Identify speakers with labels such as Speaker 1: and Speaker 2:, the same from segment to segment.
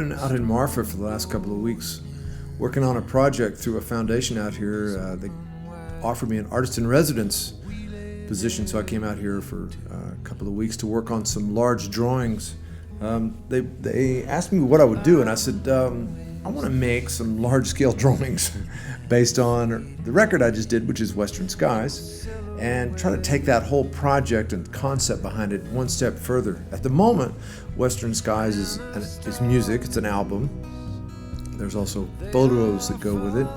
Speaker 1: been out in Marfa for the last couple of weeks working on a project through a foundation out here. They offered me an artist in residence position, so I came out here for a couple of weeks to work on some large drawings. They asked me what I would do, and I said, I want to make some large-scale drawings based on the record I just did, which is Western Skies, and try to take that whole project and concept behind it one step further. At the moment, Western Skies is music, it's an album. There's also photos that go with it,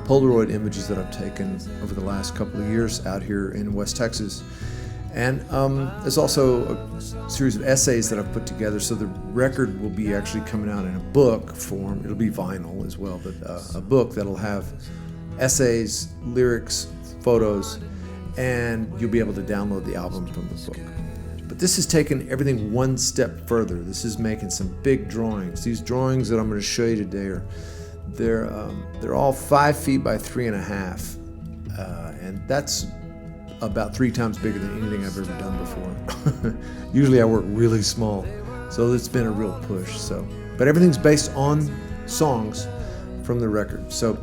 Speaker 1: Polaroid images that I've taken over the last couple of years out here in West Texas. And there's also a series of essays that I've put together, so the record will be actually coming out in a book form. It'll be vinyl as well, but a book that'll have essays, lyrics, photos, and you'll be able to download the album from the book. But this has taken everything one step further. This is making some big drawings. These drawings that I'm going to show you today they're all 5 feet by 3.5, and that's about 3 times bigger than anything I've ever done before. Usually I work really small, so it's been a real push. But everything's based on songs from the record. So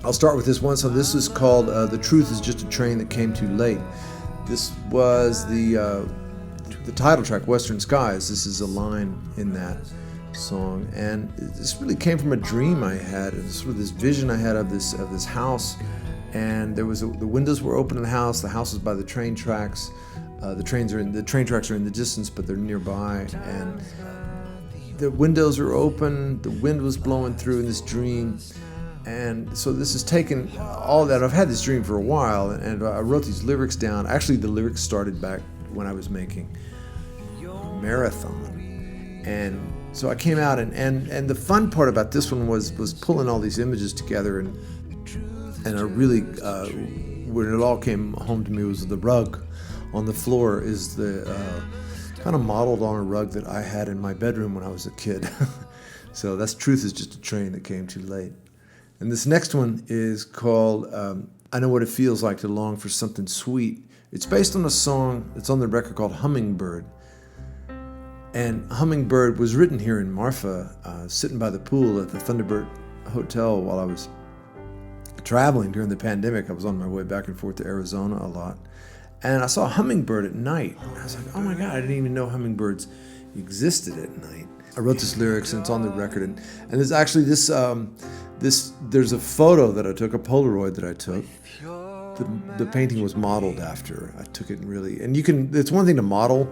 Speaker 1: I'll start with this one. So this is called "The Truth Is Just a Train That Came Too Late." This was the title track, Western Skies. This is a line in that song, and this really came from a dream I had. It was sort of this vision I had of this house, and the windows were open in the house. The house was by the train tracks. The train tracks are in the distance, but they're nearby, and the windows are open. The wind was blowing through in this dream. And so this has taken all that. I've had this dream for a while, and I wrote these lyrics down. Actually, the lyrics started back when I was making Marathon. And so I came out, and the fun part about this one was pulling all these images together, and I really, when it all came home to me, was the rug on the floor is the kind of modeled on a rug that I had in my bedroom when I was a kid. So that's Truth Is Just a Train That Came Too Late. And this next one is called I Know What It Feels Like to Long for Something Sweet. It's based on a song that's on the record called Hummingbird. And Hummingbird was written here in Marfa, sitting by the pool at the Thunderbird Hotel while I was traveling during the pandemic. I was on my way back and forth to Arizona a lot. And I saw a hummingbird at night. I was like, oh my God, I didn't even know hummingbirds existed at night. I wrote this lyrics, and it's on the record. And there's actually there's a photo that I took, a Polaroid that I took. The painting was modeled after. I took it and it's one thing to model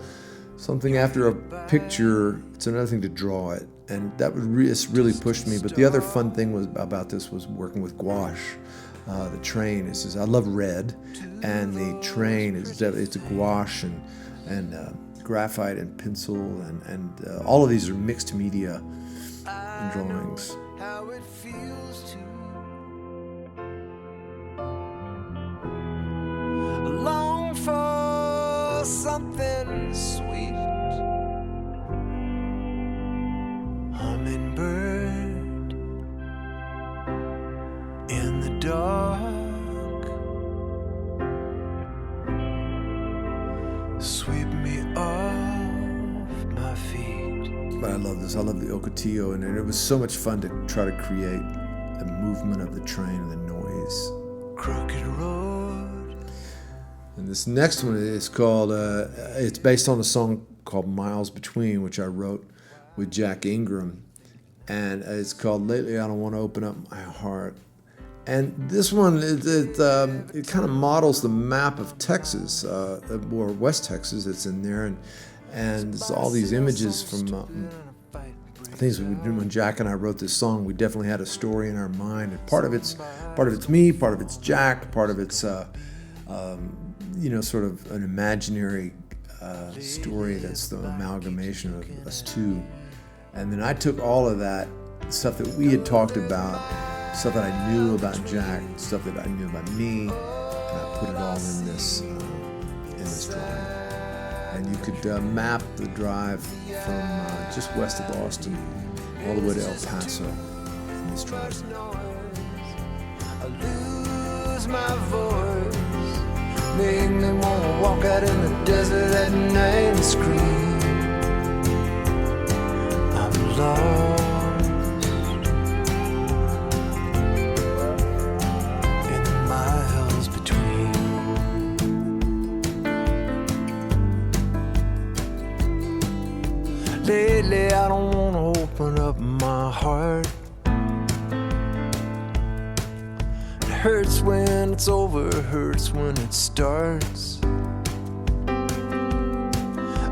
Speaker 1: something after a picture, it's another thing to draw it. And that really pushed me. But the other fun thing about this was working with gouache. The train I love red, and the train it's a gouache and graphite and pencil, and all of these are mixed media drawings. How it feels to long for something sweet. Hummingbird in the dark, sweep me off my feet. But I love this. I love the ocotillo, and it was so much fun to try to create the movement of the train and the noise. Crooked road. And this next one is called, it's based on a song called Miles Between, which I wrote with Jack Ingram. And it's called Lately I Don't Want to Open Up My Heart. And this one, it kind of models the map of Texas, or West Texas that's in there. And it's all these images from things we would do. When Jack and I wrote this song, we definitely had a story in our mind. And part of it's me, part of it's Jack, part of it's sort of an imaginary story that's the amalgamation of us two. And then I took all of that stuff that we had talked about, stuff that I knew about Jack, stuff that I knew about me, and I put it all in this drawing. And you could map the drive from just west of Austin all the way to El Paso in this drawing. I lose my voice, make me want to walk out in the desert at night and scream. I'm lost.
Speaker 2: my heart. It hurts when it's over, it hurts when it starts.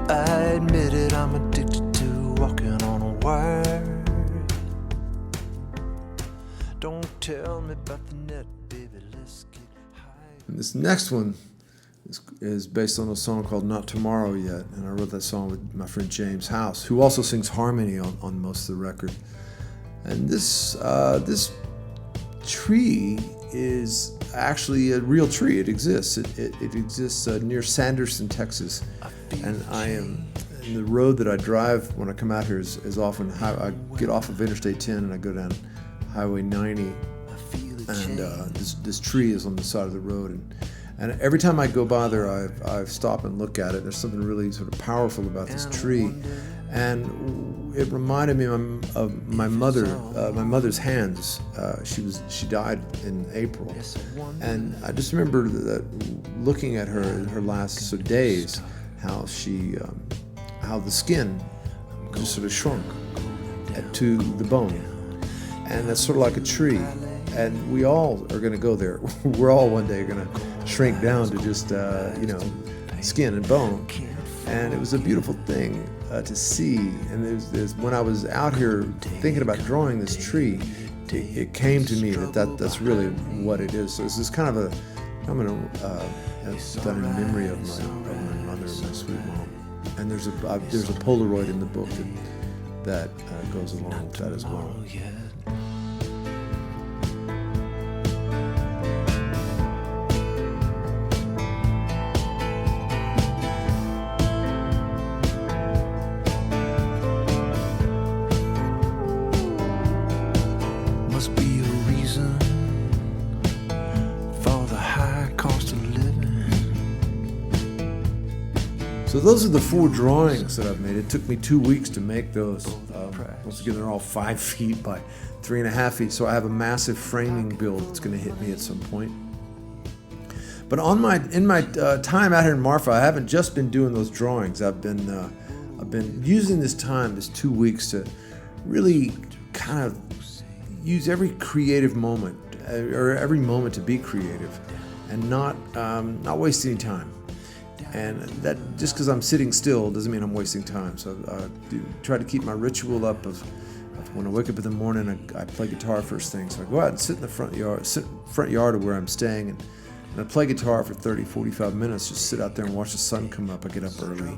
Speaker 2: I admit it, I'm addicted to walking on a wire. Don't tell me about the net, baby, let's get high.
Speaker 1: And this next one is based on a song called Not Tomorrow Yet, and I wrote that song with my friend James House, who also sings harmony on most of the record. And this tree is actually a real tree. It exists. It exists near Sanderson, Texas, and the road that I drive when I come out here is often I get off of Interstate 10 and I go down Highway 90, and this tree is on the side of the road, and every time I go by there, I stop and look at it. There's something really sort of powerful about this tree, and it reminded me of my mother. My mother's hands. She died in April, and I just remember that looking at her in her last days, how the skin just sort of shrunk to the bone, and that's sort of like a tree. And we all are going to go there. We're all one day going to shrink down to just, skin and bone. And it was a beautiful thing to see. And there's when I was out here thinking about drawing this tree, it came to me that's really what it is. So this is kind of done in memory of my mother, my sweet mom. And there's a Polaroid in the book that goes along with that as well.
Speaker 2: Must be a reason for the high cost of living.
Speaker 1: So those are the 4 drawings that I've made. It took me 2 weeks to make those. Once again, they're all 5 feet by 3.5 feet. So I have a massive framing build that's going to hit me at some point. But in my time out here in Marfa, I haven't just been doing those drawings. I've been using this 2 weeks to really kind of use every creative moment or every moment to be creative, and not waste any time. And that just because I'm sitting still doesn't mean I'm wasting time. So I do try to keep my ritual up of when I wake up in the morning, I play guitar first thing. So I go out and sit in the front yard of where I'm staying, and I play guitar for 30, 45 minutes, just sit out there and watch the sun come up. I get up early,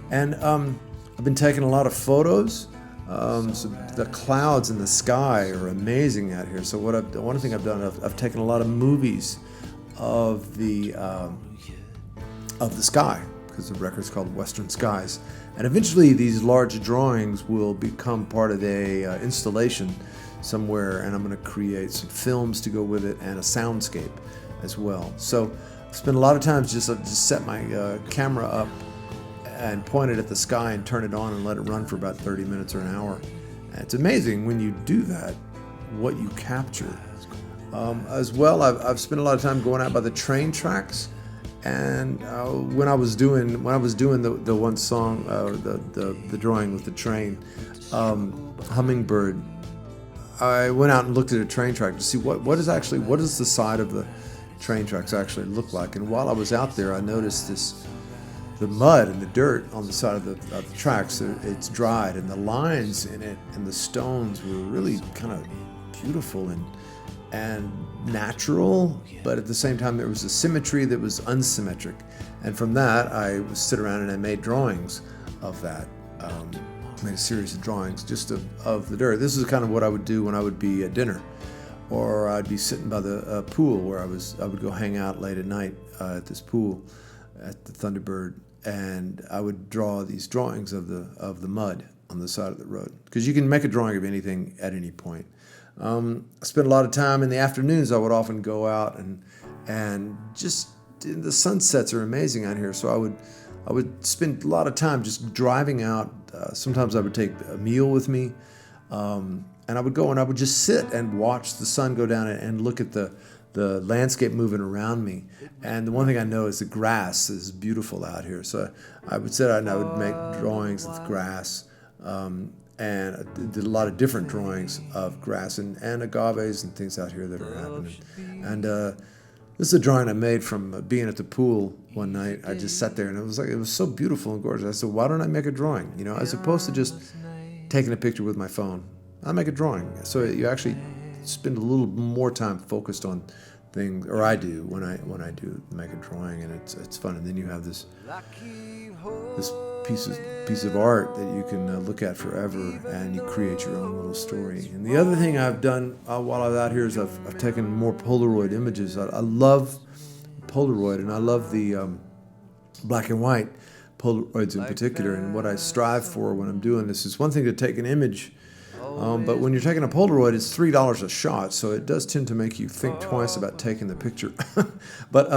Speaker 1: And I've been taking a lot of photos. So the clouds in the sky are amazing out here. So one thing I've done, I've taken a lot of movies of the sky, because the record's called Western Skies, and eventually these large drawings will become part of a installation somewhere, and I'm going to create some films to go with it and a soundscape as well. So I spend a lot of times just set my camera up and point it at the sky and turn it on and let it run for about 30 minutes or an hour. And it's amazing when you do that, what you capture. As well, I've spent a lot of time going out by the train tracks, and when I was doing the one song, the drawing with the train, Hummingbird, I went out and looked at a train track to see what does the side of the train tracks actually look like. And while I was out there, I noticed the mud and the dirt on the side of the tracks, it's dried, and the lines in it and the stones were really kind of beautiful and natural, but at the same time there was a symmetry that was unsymmetric. And from that, I would sit around and I made drawings of that. Made a series of drawings just of the dirt. This is kind of what I would do when I would be at dinner, or I'd be sitting by the pool where I would go hang out late at night at this pool at the Thunderbird, and I would draw these drawings of the mud on the side of the road, because you can make a drawing of anything at any point. I spent a lot of time in the afternoons. I would often go out and just the sunsets are amazing out here. So I would spend a lot of time just driving out. Sometimes I would take a meal with me, and I would go and I would just sit and watch the sun go down and look at the landscape moving around me. And the one thing I know is the grass is beautiful out here. So I would sit out and I would make drawings of the grass. and I did a lot of different drawings of grass and agaves and things out here that are happening. And this is a drawing I made from being at the pool one night. I just sat there and it was so beautiful and gorgeous. I said, why don't I make a drawing? You know, as opposed to just taking a picture with my phone, I'll make a drawing. So you actually spend a little more time focused on things, or I do when I do make a drawing, and it's fun. And then you have this piece of art that you can look at forever, and you create your own little story. And the other thing I've done while I was out here is I've taken more Polaroid images. I love Polaroid, and I love the black and white Polaroids in particular. And what I strive for when I'm doing this is one thing to take an image, but when you're taking a Polaroid, it's $3 a shot, so it does tend to make you think twice about taking the picture. But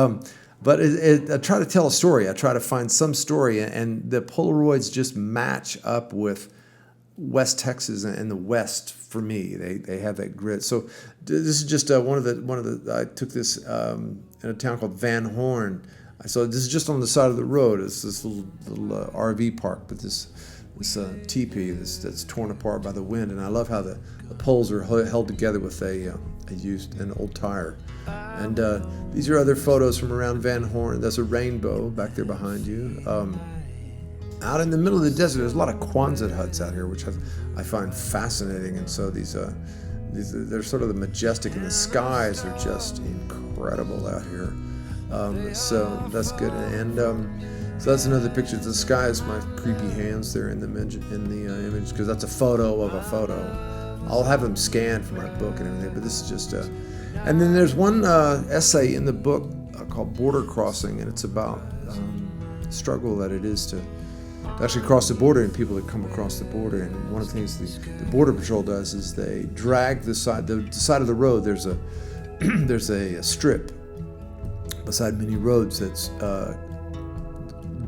Speaker 1: I try to tell a story. I try to find some story, and the Polaroids just match up with West Texas and the West for me. They have that grit. So this is just one of the. I took this in a town called Van Horn. So this is just on the side of the road. It's this little RV park, but this teepee that's torn apart by the wind, and I love how the poles are held together with an old tire. And these are other photos from around Van Horn. That's a rainbow back there behind you. Out in the middle of the desert, there's a lot of Quonset huts out here, which I find fascinating. And so these they're sort of the majestic, and the skies are just incredible out here. So that's good. And so that's another picture. The skies, my creepy hands there in the image, because that's a photo of a photo. I'll have them scanned for my book and everything, but this is just and then there's one essay in the book called Border Crossing, and it's about the struggle that it is to actually cross the border, and people that come across the border. And one of the things the Border Patrol does is they drag the side of the road. There's a strip beside many roads that's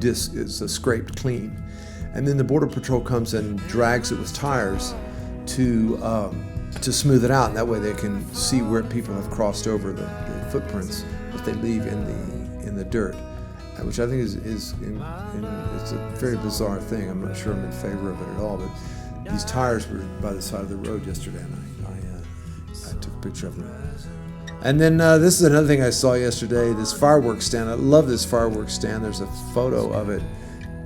Speaker 1: disc is scraped clean, and then the Border Patrol comes and drags it with tires to smooth it out, and that way they can see where people have crossed over the footprints that they leave in the dirt, which I think is it's a very bizarre thing. I'm not sure I'm in favor of it at all, but these tires were by the side of the road yesterday, and I took a picture of them. And then this is another thing I saw yesterday, this fireworks stand. I love this fireworks stand. There's a photo of it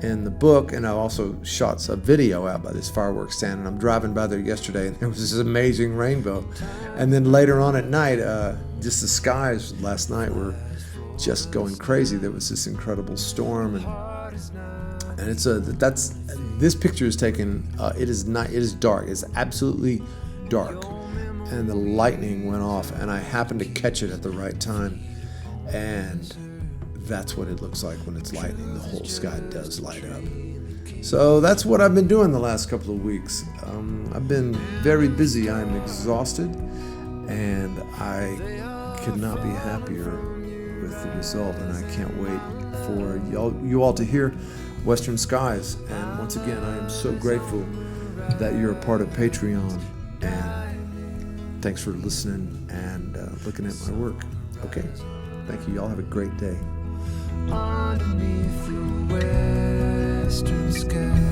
Speaker 1: in the book, and I also shot a video out by this fireworks stand, and I'm driving by there yesterday, and there was this amazing rainbow. And then later on at night, just the skies last night were just going crazy. There was this incredible storm, and this picture is taken. It is dark. It's absolutely dark. And the lightning went off, and I happened to catch it at the right time, and that's what it looks like when it's lightning. The whole sky does light up. So that's what I've been doing the last couple of weeks. I've been very busy. I'm exhausted, and I could not be happier with the result, and I can't wait for you all to hear Western Skies. And once again, I am so grateful that you're a part of Patreon, and thanks for listening and looking at my work. Okay, thank you. Y'all have a great day.
Speaker 2: Underneath the western sky.